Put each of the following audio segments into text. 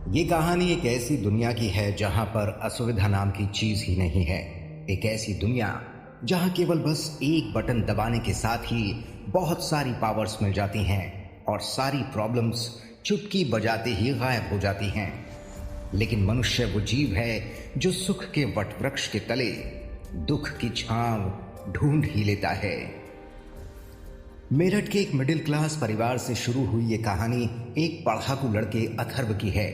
ये कहानी एक ऐसी दुनिया की है जहां पर असुविधा नाम की चीज ही नहीं है। एक ऐसी दुनिया जहां केवल बस एक बटन दबाने के साथ ही बहुत सारी पावर्स मिल जाती हैं और सारी प्रॉब्लम्स चुटकी बजाते ही गायब हो जाती हैं। लेकिन मनुष्य वो जीव है जो सुख के वटवृक्ष के तले दुख की छांव ढूंढ ही लेता है। मेरठ के एक मिडिल क्लास परिवार से शुरू हुई ये कहानी एक पढ़ाकू लड़के अथर्व की है।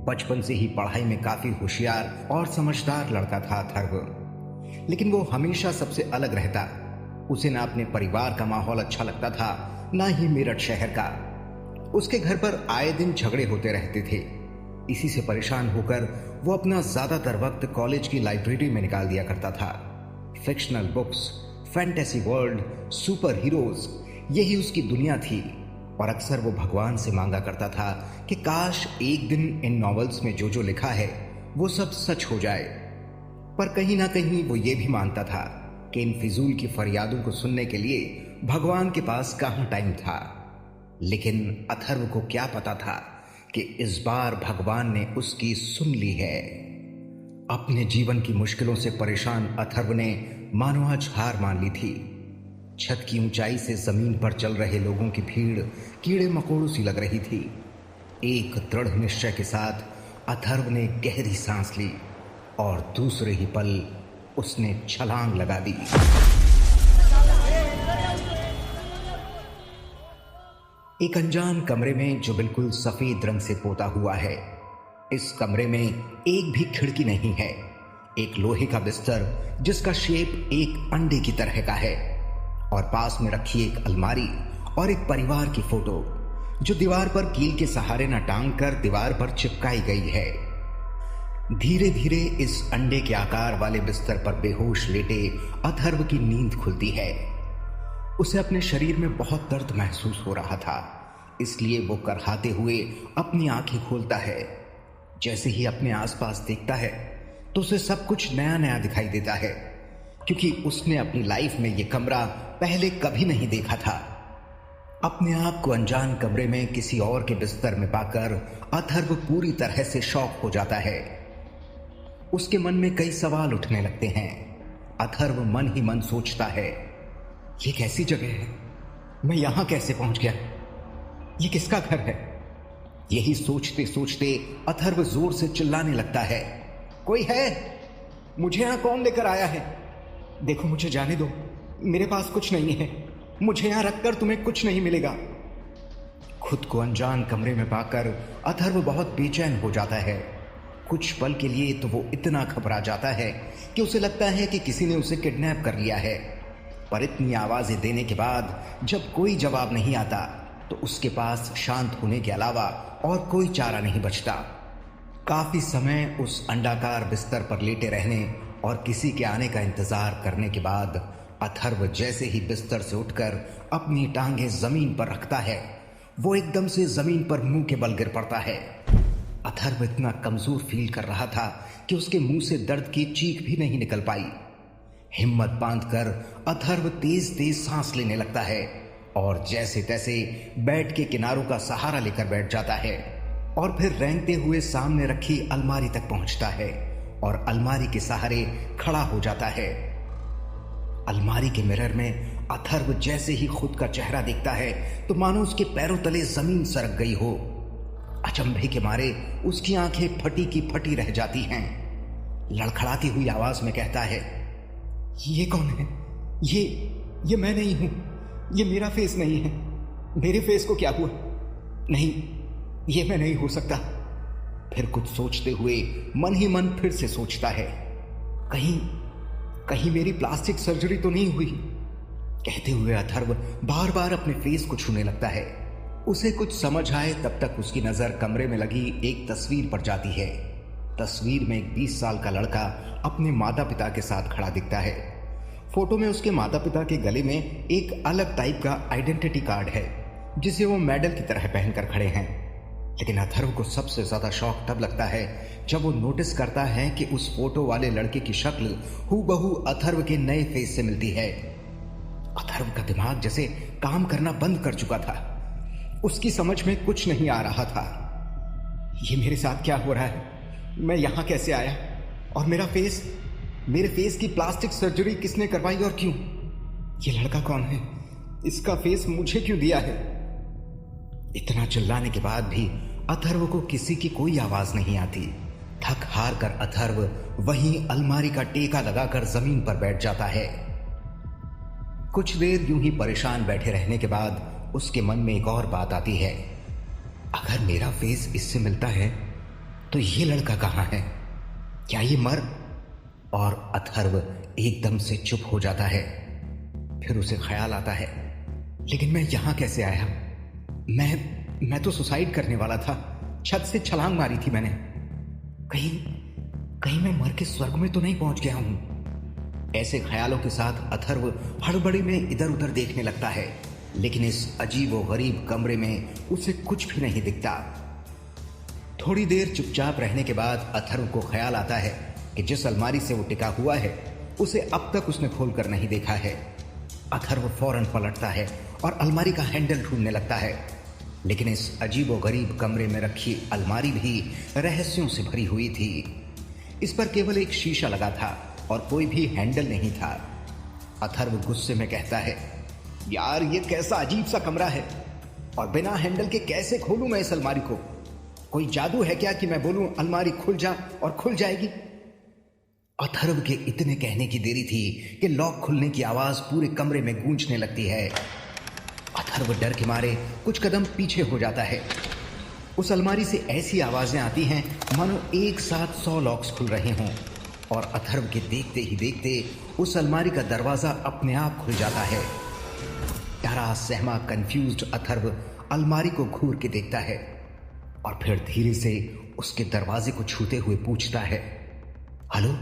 बचपन से ही पढ़ाई में काफी होशियार और समझदार लड़का था अथर्व, लेकिन वो हमेशा सबसे अलग रहता। उसे ना अपने परिवार का माहौल अच्छा लगता था, ना ही मेरठ शहर का। उसके घर पर आए दिन झगड़े होते रहते थे। इसी से परेशान होकर वो अपना ज्यादातर वक्त कॉलेज की लाइब्रेरी में निकाल दिया करता था। Fictional books, fantasy world, super heroes, यही उसकी दुनिया थी। और अक्सर वो भगवान से मांगा करता था कि काश एक दिन इन नॉवेल्स में जो जो लिखा है वो सब सच हो जाए। पर कहीं ना कहीं वो ये भी मानता था कि इन फिजूल की फरियादों को सुनने के लिए भगवान के पास कहाँ टाइम था। लेकिन अथर्व को क्या पता था कि इस बार भगवान ने उसकी सुन ली है। अपने जीवन की मुश्किलों से परेशान अथर्व ने मानो आज हार मान ली थी। छत की ऊंचाई से जमीन पर चल रहे लोगों की भीड़ कीड़े मकोड़ों सी लग रही थी। एक दृढ़ निश्चय के साथ अथर्व ने गहरी सांस ली और दूसरे ही पल उसने छलांग लगा दी। एक अनजान कमरे में जो बिल्कुल सफेद रंग से पोता हुआ है। इस कमरे में एक भी खिड़की नहीं है। एक लोहे का बिस्तर जिसका शेप एक अंडे की तरह का है और पास में रखी एक अलमारी और एक परिवार की फोटो जो दीवार पर कील के सहारे न टांग कर दीवार पर चिपकाई गई है। धीरे धीरे इस अंडे के आकार वाले बिस्तर पर बेहोश लेटे अथर्व की नींद खुलती है। उसे अपने शरीर में बहुत दर्द महसूस हो रहा था, इसलिए वो करहाते हुए अपनी आंखें खोलता है। जैसे ही अपने आसपास देखता है तो उसे सब कुछ नया नया दिखाई देता है, क्योंकि उसने अपनी लाइफ में ये कमरा पहले कभी नहीं देखा था। अपने आप को अनजान कमरे में किसी और के बिस्तर में पाकर अथर्व पूरी तरह से शॉक हो जाता है। उसके मन में कई सवाल उठने लगते हैं। अथर्व मन ही मन सोचता है, ये कैसी जगह है? मैं यहां कैसे पहुंच गया? ये किसका घर है? यही सोचते सोचते अथर्व जोर से चिल्लाने लगता है, कोई है? मुझे यहां कौन लेकर आया है? देखो, मुझे जाने दो, मेरे पास कुछ नहीं है। मुझे यहां रखकर तुम्हें कुछ नहीं मिलेगा। खुद को अनजान कमरे में पाकर अथर्व बहुत बेचैन हो जाता है। कुछ पल के लिए तो वो इतना घबरा जाता है कि उसे लगता है कि किसी ने उसे किडनैप कर लिया है। पर इतनी आवाजें देने के बाद जब कोई जवाब नहीं आता तो उसके पास शांत होने के अलावा और कोई चारा नहीं बचता। काफी समय उस अंडाकार बिस्तर पर लेटे रहने और किसी के आने का इंतजार करने के बाद अथर्व जैसे ही बिस्तर से उठकर अपनी टांगें जमीन पर रखता है, वो एकदम से जमीन पर मुंह के बल गिर पड़ता है। अथर्व इतना कमजोर फील कर रहा था कि उसके मुंह से दर्द की चीख भी नहीं निकल पाई। हिम्मत बांधकर अथर्व तेज तेज सांस लेने लगता है और जैसे तैसे बेड के किनारों का सहारा लेकर बैठ जाता है और फिर रेंगते हुए सामने रखी अलमारी तक पहुंचता है और अलमारी के सहारे खड़ा हो जाता है। अलमारी के मिरर में अथर्व जैसे ही खुद का चेहरा देखता है तो मानो उसके पैरों तले जमीन सरक गई हो। अचंभे के मारे उसकी आंखें फटी की फटी रह जाती हैं। लड़खड़ाती हुई आवाज में कहता है, ये कौन है? ये मैं नहीं हूं। ये मेरा फेस नहीं है। मेरे फेस को क्या हुआ? नहीं, ये मैं नहीं हो सकता। फिर कुछ सोचते हुए मन ही मन फिर से सोचता है, कहीं मेरी प्लास्टिक सर्जरी तो नहीं हुई? कहते हुए अथर्व बार बार अपने फेस को छूने लगता है। उसे कुछ समझ आए तब तक उसकी नजर कमरे में लगी एक तस्वीर पर जाती है। तस्वीर में एक 20 साल का लड़का अपने माता पिता के साथ खड़ा दिखता है। फोटो में उसके माता पिता के गले में एक अलग टाइप का आइडेंटिटी कार्ड है जिसे वो मेडल की तरह पहनकर खड़े हैं। लेकिन अथर्व को सबसे ज्यादा शौक तब लगता है जब वो नोटिस करता है कि उस फोटो वाले लड़के की शक्ल हूबहू अथर्व के नए फेस से मिलती है। अथर्व का दिमाग जैसे काम करना बंद कर चुका था। उसकी समझ में कुछ नहीं आ रहा था। ये मेरे साथ क्या हो रहा है? मैं यहाँ कैसे आया? और मेरे फेस की प्लास्टिक सर्जरी किसने करवाई और क्यों? ये लड़का कौन है? इसका फेस मुझे क्यों दिया है? इतना चिल्लाने के बाद भी अथर्व को किसी की कोई आवाज नहीं आती। थक हार कर अथर्व वहीं अलमारी का टेका लगाकर जमीन पर बैठ जाता है। कुछ देर यूं ही परेशान बैठे रहने के बाद उसके मन में एक और बात आती है। अगर मेरा फेस इससे मिलता है तो ये लड़का कहाँ है? क्या ये मर? और अथर्व एकदम से चुप हो जाता है। फिर उसे ख्याल आता है, लेकिन मैं यहां कैसे आया? मैं तो सुसाइड करने वाला था। छत से छलांग मारी थी मैंने। कहीं मैं मर के स्वर्ग में तो नहीं पहुंच गया हूं। ऐसे ख्यालों के साथ अथर्व हड़बड़ी में इधर उधर देखने लगता है, लेकिन इस अजीब व गरीब कमरे में उसे कुछ भी नहीं दिखता। थोड़ी देर चुपचाप रहने के बाद अथर्व को ख्याल आता है कि जिस अलमारी से वो टिका हुआ है उसे अब तक उसने खोलकर नहीं देखा है। अथर्व फौरन पलटता है और अलमारी का हैंडल ढूंढने लगता है, लेकिन इस अजीब व गरीब कमरे में रखी अलमारी भी रहस्यों से भरी हुई थी। इस पर केवल एक शीशा लगा था और कोई भी हैंडल नहीं था। अथर्व गुस्से में कहता है, यार ये कैसा अजीब सा कमरा है, और बिना हैंडल के कैसे खोलूं मैं इस अलमारी को? कोई जादू है क्या कि मैं बोलूं अलमारी खुल जा और खुल जाएगी? अथर्व के इतने कहने की देरी थी कि लॉक खुलने की आवाज पूरे कमरे में गूंजने लगती है। अथर्व डर के मारे कुछ कदम पीछे हो जाता है। उस अलमारी से ऐसी आवाजें आती हैं मानो एक साथ 100 लॉक्स खुल रहे हों, और अथर्व के देखते ही देखते उस अलमारी का दरवाजा अपने आप खुल जाता है। डरा सहमा कंफ्यूज्ड अथर्व अलमारी को घूर के देखता है और फिर धीरे से उसके दरवाजे को छूते हुए पूछता है, हेलो,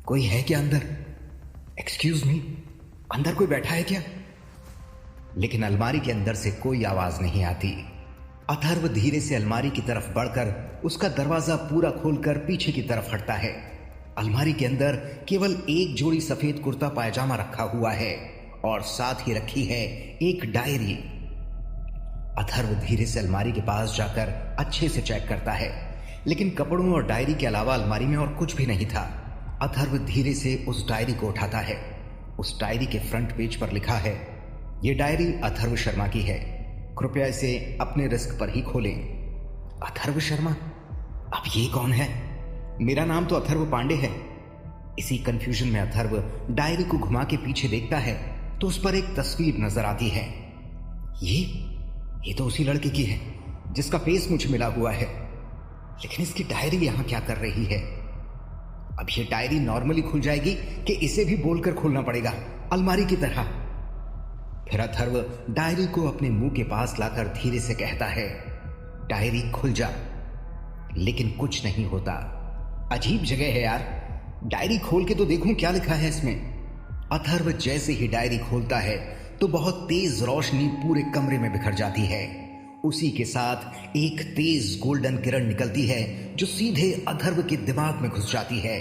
कोई है क्या अंदर? एक्सक्यूज मी, अंदर कोई बैठा है क्या? लेकिन अलमारी के अंदर से कोई आवाज नहीं आती। अथर्व धीरे से अलमारी की तरफ बढ़कर उसका दरवाजा पूरा खोलकर पीछे की तरफ हटता है। अलमारी के अंदर केवल एक जोड़ी सफेद कुर्ता पायजामा रखा हुआ है और साथ ही रखी है एक डायरी। अथर्व धीरे से अलमारी के पास जाकर अच्छे से चेक करता है, लेकिन कपड़ों और डायरी के अलावा अलमारी में और कुछ भी नहीं था। अथर्व धीरे से उस डायरी को उठाता है। उस डायरी के फ्रंट पेज पर लिखा है, ये डायरी अथर्व शर्मा की है, कृपया इसे अपने रिस्क पर ही खोलें। अथर्व शर्मा? अब ये कौन है? मेरा नाम तो अथर्व पांडे है। इसी कंफ्यूजन में अथर्व डायरी को घुमा के पीछे देखता है तो उस पर एक तस्वीर नजर आती है। ये तो उसी लड़के की है जिसका फेस मुझे मिला हुआ है, लेकिन इसकी डायरी यहां क्या कर रही है? अब ये डायरी नॉर्मली खुल जाएगी कि इसे भी बोलकर खोलना पड़ेगा अलमारी की तरह? फिर अथर्व डायरी को अपने मुंह के पास लाकर धीरे से कहता है, डायरी खुल जा। लेकिन कुछ नहीं होता। अजीब जगह है यार, डायरी खोल के तो देखूं क्या लिखा है इसमें। अथर्व जैसे ही डायरी खोलता है तो बहुत तेज रोशनी पूरे कमरे में बिखर जाती है। उसी के साथ एक तेज गोल्डन किरण निकलती है जो सीधे अथर्व के दिमाग में घुस जाती है।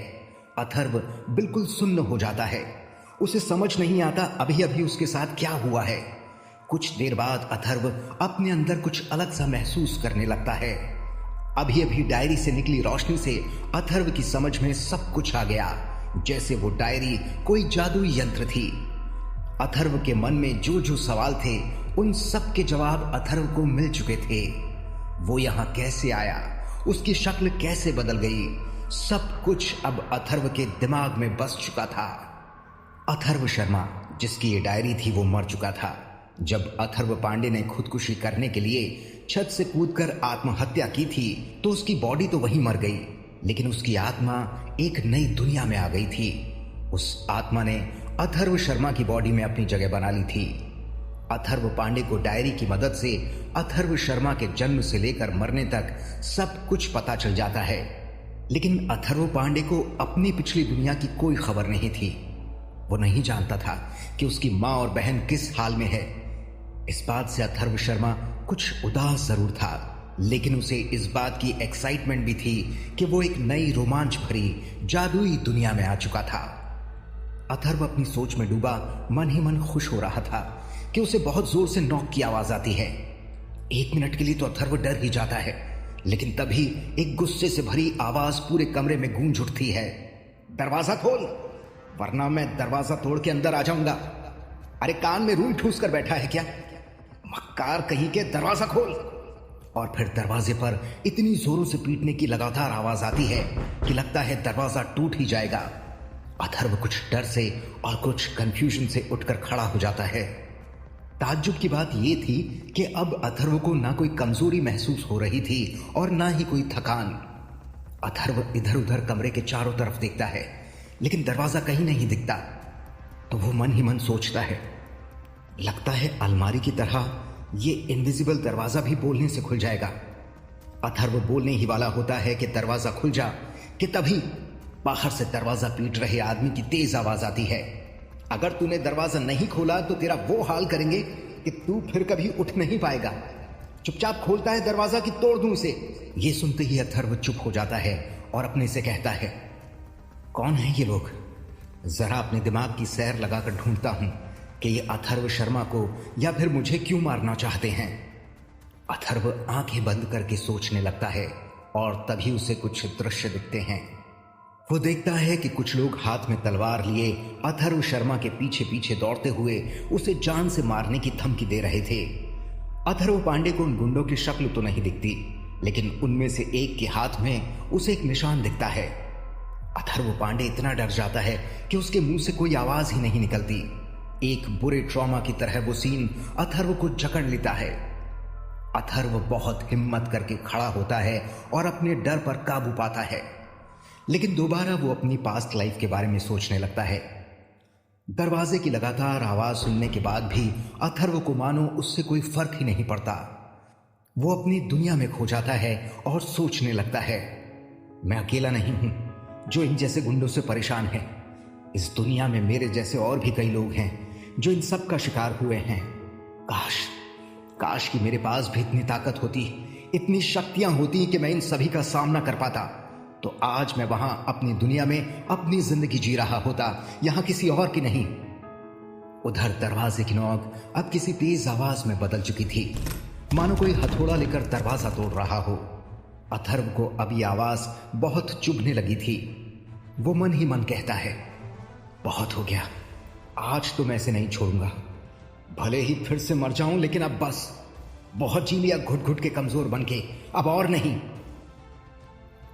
अथर्व बिल्कुल सुन्न हो जाता है। उसे समझ नहीं आता अभी अभी उसके साथ क्या हुआ है। कुछ देर बाद अथर्व अपने अंदर कुछ अलग सा महसूस करने लगता है। अभी अभी डायरी से निकली रोशनी से अथर्व की समझ में सब कुछ आ गया, जैसे वो डायरी कोई जादुई यंत्र थी। अथर्व के मन में जो जो सवाल थे उन सब के जवाब अथर्व को मिल चुके थे। वो यहां कैसे आया, उसकी शक्ल कैसे बदल गई, सब कुछ अब अथर्व के दिमाग में बस चुका था। अथर्व शर्मा जिसकी ये डायरी थी वो मर चुका था। जब अथर्व पांडे ने खुदकुशी करने के लिए छत से कूदकर आत्महत्या की थी तो उसकी बॉडी तो वहीं मर गई, लेकिन उसकी आत्मा एक नई दुनिया में आ गई थी। उस आत्मा ने अथर्व शर्मा की बॉडी में अपनी जगह बना ली थी। अथर्व पांडे को डायरी की मदद से अथर्व शर्मा के जन्म से लेकर मरने तक सब कुछ पता चल जाता है, लेकिन अथर्व पांडे को अपनी पिछली दुनिया की कोई खबर नहीं थी। वो नहीं जानता था कि उसकी माँ और बहन किस हाल में है। इस बात से अथर्व शर्मा कुछ उदास जरूर था, लेकिन उसे इस बात की एक्साइटमेंट भी थी कि वो एक नई रोमांच भरी जादुई दुनिया में आ चुका था। अथर्व अपनी सोच में डूबा मन ही मन खुश हो रहा था कि उसे बहुत जोर से नॉक की आवाज आती है। 1 मिनट के लिए तो अथर्व डर ही जाता है, लेकिन तभी एक गुस्से से भरी आवाज पूरे कमरे में गूंज उठती है, दरवाजा खोल, वरना मैं दरवाजा तोड़ के अंदर आ जाऊंगा। अरे कान में रूई ठूस कर बैठा है क्या? मक्कार कहीं के, दरवाजा खोल। और फिर दरवाजे पर इतनी जोरों से पीटने की लगातार आवाज आती है कि लगता है दरवाजा टूट ही जाएगा। अथर्व कुछ डर से और कुछ कंफ्यूजन से उठकर खड़ा हो जाता है। ताज्जुब की बात यह थी कि अब अथर्व को ना कोई कमजोरी महसूस हो रही थी और ना ही कोई थकान। अथर्व इधर उधर कमरे के चारों तरफ देखता है, लेकिन दरवाजा कहीं नहीं दिखता। तो वो मन ही मन सोचता है, लगता है अलमारी की तरह ये इनविजिबल दरवाजा भी बोलने से खुल जाएगा। अथर्व बोलने ही वाला होता है कि दरवाजा खुल जा, कि तभी बाहर से दरवाजा पीट रहे आदमी की तेज आवाज आती है, अगर तूने दरवाजा नहीं खोला तो तेरा वो हाल करेंगे कि तू फिर कभी उठ नहीं पाएगा। चुपचाप खोलता है दरवाजा कि तोड़ दूं इसे। ये सुनते ही अथर्व चुप हो जाता है और अपने से कहता है, कौन है ये लोग? जरा अपने दिमाग की सैर लगाकर ढूंढता हूं कि ये अथर्व शर्मा को या फिर मुझे क्यों मारना चाहते हैं। अथर्व आंखें बंद करके सोचने लगता है और तभी उसे कुछ दृश्य दिखते हैं। वो देखता है कि कुछ लोग हाथ में तलवार लिए अथर्व शर्मा के पीछे पीछे दौड़ते हुए उसे जान से मारने की धमकी दे रहे थे। अथर्व पांडे को उन गुंडों की शक्ल तो नहीं दिखती, लेकिन उनमें से एक के हाथ में उसे एक निशान दिखता है। अथर्व पांडे इतना डर जाता है कि उसके मुंह से कोई आवाज ही नहीं निकलती। एक बुरे ट्रॉमा की तरह वो सीन अथर्व को जकड़ लेता है। अथर्व बहुत हिम्मत करके खड़ा होता है और अपने डर पर काबू पाता है, लेकिन दोबारा वो अपनी पास्ट लाइफ के बारे में सोचने लगता है। दरवाजे की लगातार आवाज सुनने के बाद भी अथर्व को मानो उससे कोई फर्क ही नहीं पड़ता। वो अपनी दुनिया में खो जाता है और सोचने लगता है, मैं अकेला नहीं हूं जो इन जैसे गुंडों से परेशान है। इस दुनिया में मेरे जैसे और भी कई लोग हैं जो इन सब का शिकार हुए हैं। काश कि मेरे पास भी इतनी ताकत होती, इतनी शक्तियां होती कि मैं इन सभी का सामना कर पाता, तो आज मैं वहां अपनी दुनिया में अपनी जिंदगी जी रहा होता, यहां किसी और की नहीं। उधर दरवाजे की नोक अब किसी तेज आवाज में बदल चुकी थी, मानो कोई हथौड़ा लेकर दरवाजा तोड़ रहा हो। अथर्व को अब ये आवाज बहुत चुभने लगी थी। वो मन ही मन कहता है, बहुत हो गया, आज तो मैं इसे नहीं छोड़ूंगा। भले ही फिर से मर जाऊं, लेकिन अब बस, बहुत जी लिया घुट घुट के कमजोर बन के, अब और नहीं।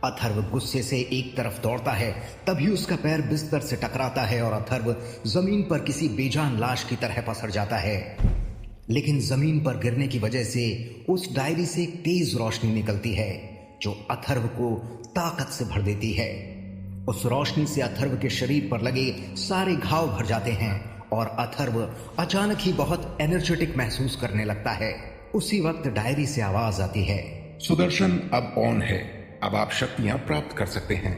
अथर्व गुस्से से एक तरफ दौड़ता है, तभी उसका पैर बिस्तर से टकराता है और अथर्व जमीन पर किसी बेजान लाश की तरह पसर जाता है। लेकिन जमीन पर गिरने की वजह से उस डायरी से एक तेज रोशनी निकलती है जो अथर्व को ताकत से भर देती है। उस रोशनी से अथर्व के शरीर पर लगे सारे घाव भर जाते हैं और अथर्व अचानक ही बहुत एनर्जेटिक महसूस करने लगता है। उसी वक्त डायरी से आवाज आती है, सुदर्शन अब ऑन है, अब आप शक्तियां प्राप्त कर सकते हैं।